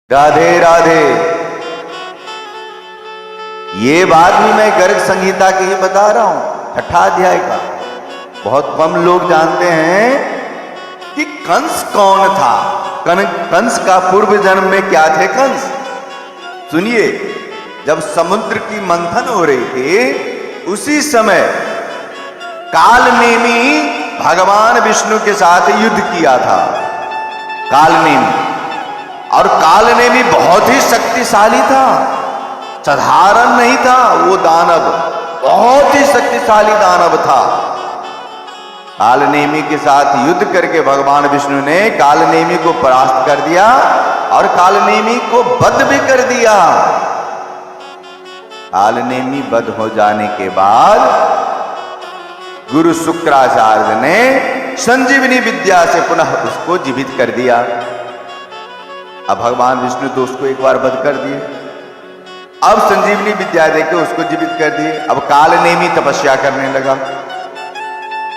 राधे राधे। ये बात भी मैं गर्ग संहिता की ही बता रहा हूं, 6ठा अध्याय का। बहुत कम लोग जानते हैं कि कंस कौन था। कंस का पूर्व जन्म में क्या थे कंस। सुनिए, जब समुद्र की मंथन हो रही थी उसी समय कालनेमी भगवान विष्णु के साथ युद्ध किया था। कालनेमी, और कालनेमी बहुत ही शक्तिशाली था, साधारण नहीं था। वो दानव बहुत ही शक्तिशाली दानव था। कालनेमी के साथ युद्ध करके भगवान विष्णु ने कालनेमी को परास्त कर दिया और कालनेमी को वध भी कर दिया। कालनेमी वध हो जाने के बाद गुरु शुक्राचार्य ने संजीवनी विद्या से पुनः उसको जीवित कर दिया। अब भगवान विष्णु तो उसको एक बार वध कर दिए, अब संजीवनी विद्या देके उसको जीवित कर दिए। अब कालनेमी तपस्या करने लगा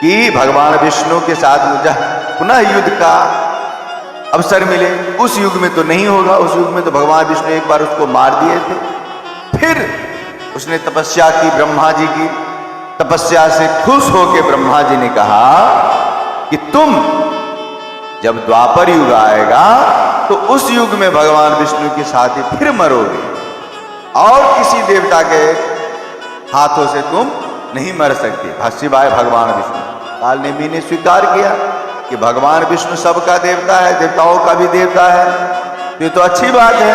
कि भगवान विष्णु के साथ मुझे पुनः युद्ध का अवसर मिले। उस युग में तो नहीं होगा, उस युग में तो भगवान विष्णु एक बार उसको मार दिए थे। फिर उसने तपस्या की, ब्रह्मा जी की तपस्या से खुश होकर ब्रह्मा जी ने कहा कि तुम जब द्वापर युग आएगा तो उस युग में भगवान विष्णु के साथ ही फिर मरोगे और किसी देवता के हाथों से तुम नहीं मर सकते, सिवाय भगवान विष्णु। कालनेमी ने स्वीकार किया कि भगवान विष्णु सबका देवता है, देवताओं का भी देवता है, ये तो अच्छी बात है।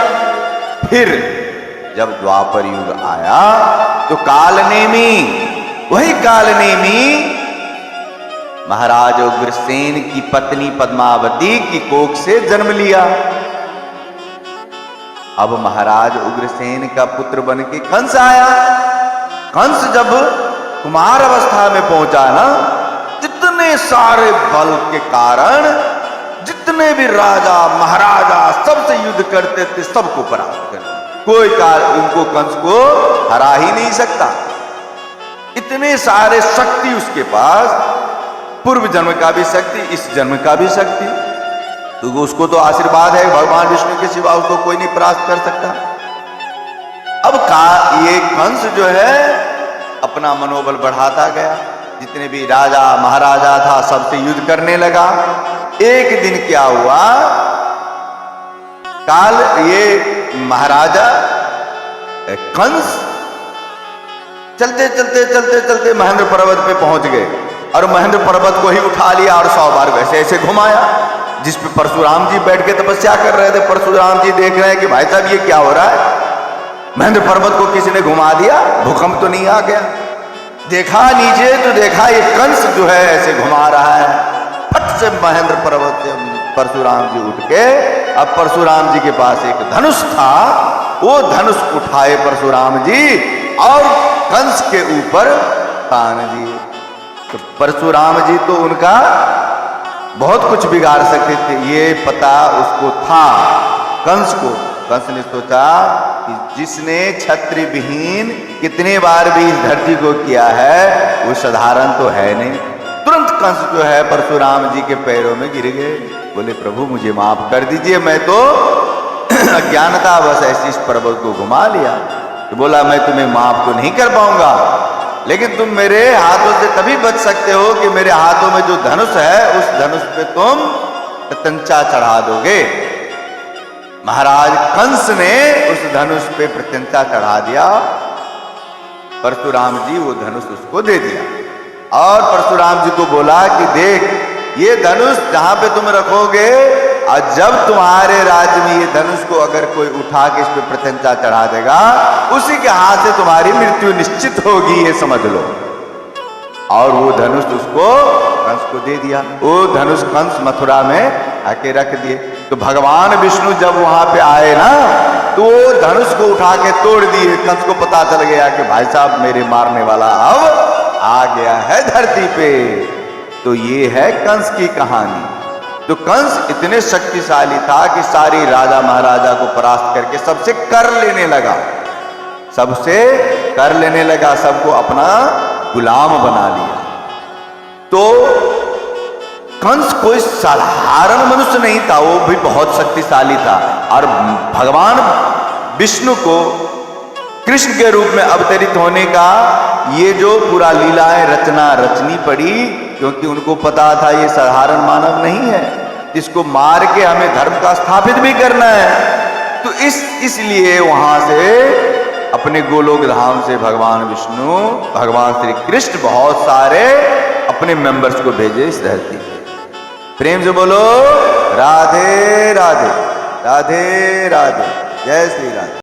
फिर जब द्वापर युग आया तो कालनेमी, वही कालनेमी महाराज उग्रसेन की पत्नी पद्मावती की कोख से जन्म लिया। अब महाराज उग्रसेन का पुत्र बन के कंस आया। कंस जब कुमार अवस्था में पहुंचा ना, इतने सारे बल के कारण जितने भी राजा महाराजा सबसे युद्ध करते थे सबको परास्त कर दिया। कोई उनको कंस को हरा ही नहीं सकता। इतने सारे शक्ति उसके पास, पूर्व जन्म का भी शक्ति, इस जन्म का भी शक्ति। तो उसको तो आशीर्वाद है, भगवान विष्णु के सिवा उसको कोई नहीं परास्त कर सकता। अब ये कंस जो है अपना मनोबल बढ़ाता गया, जितने भी राजा महाराजा था सबसे युद्ध करने लगा। एक दिन क्या हुआ, काल ये महाराजा कंस चलते चलते चलते चलते महेंद्र पर्वत पे पहुंच गए और महेंद्र पर्वत को ही उठा लिया और 100 बार वैसे ऐसे घुमाया, जिस पे परशुराम जी बैठ के तपस्या कर रहे थे। परशुराम जी देख रहे हैं कि भाई साहब ये क्या हो रहा है, महेंद्र पर्वत को किसी ने घुमा दिया, भूकंप तो नहीं आ गया। देखा नीचे तो देखा ये कंस जो है ऐसे घुमा रहा है। फट से महेंद्र पर्वत से परशुराम जी उठ के, अब परशुराम जी के पास एक धनुष था, वो धनुष उठाए परशुराम जी और कंस के ऊपर तान दिए। तो परशुराम जी तो उनका बहुत कुछ बिगाड़ सकते थे, ये पता उसको था कंस को। कंस ने सोचा कि जिसने छत्र विहीन कितने बार भी इस धरती को किया है वो साधारण तो है नहीं। तुरंत कंस जो है परशुराम जी के पैरों में गिर गए, बोले प्रभु मुझे माफ कर दीजिए, मैं तो अज्ञानता बस ऐसी इस पर्वत को घुमा लिया। तो बोला मैं तुम्हें माफ तो नहीं कर पाऊंगा, लेकिन तुम मेरे हाथों से तभी बच सकते हो कि मेरे हाथों में जो धनुष है उस धनुष पे तुम प्रत्यंचा चढ़ा दोगे। महाराज कंस ने उस धनुष पे प्रत्यंचा चढ़ा दिया। परशुराम जी वो धनुष उसको दे दिया और परशुराम जी को बोला कि देख ये धनुष जहां पे तुम रखोगे और जब तुम्हारे राज्य में ये धनुष को अगर कोई उठा के इस पे प्रत्यंचा चढ़ा देगा उसी के हाथ से तुम्हारी मृत्यु निश्चित होगी, ये समझ लो। और वो धनुष उसको कंस को दे दिया। वो धनुष कंस मथुरा में आके रख दिए। तो भगवान विष्णु जब वहां पे आए ना तो वो धनुष को उठा के तोड़ दिए। कंस को पता चल गया कि भाई साहब मेरे मारने वाला अब आ गया है धरती पे। तो ये है कंस की कहानी। तो कंस इतने शक्तिशाली था कि सारी राजा महाराजा को परास्त करके सबसे कर लेने लगा, सबसे कर लेने लगा, सबको अपना गुलाम बना लिया। तो कंस कोई साधारण मनुष्य नहीं था, वो भी बहुत शक्तिशाली था। और भगवान विष्णु को कृष्ण के रूप में अवतरित होने का ये जो पूरा लीलाएं रचनी पड़ी, क्योंकि उनको पता था ये साधारण मानव नहीं है, इसको मार के हमें धर्म का स्थापित भी करना है। तो इसलिए वहां से अपने गोलोक धाम से भगवान विष्णु, भगवान श्री कृष्ण बहुत सारे अपने मेंबर्स को भेजे इस धरती पे। प्रेम से बोलो राधे राधे, राधे राधे, जय श्री राधे।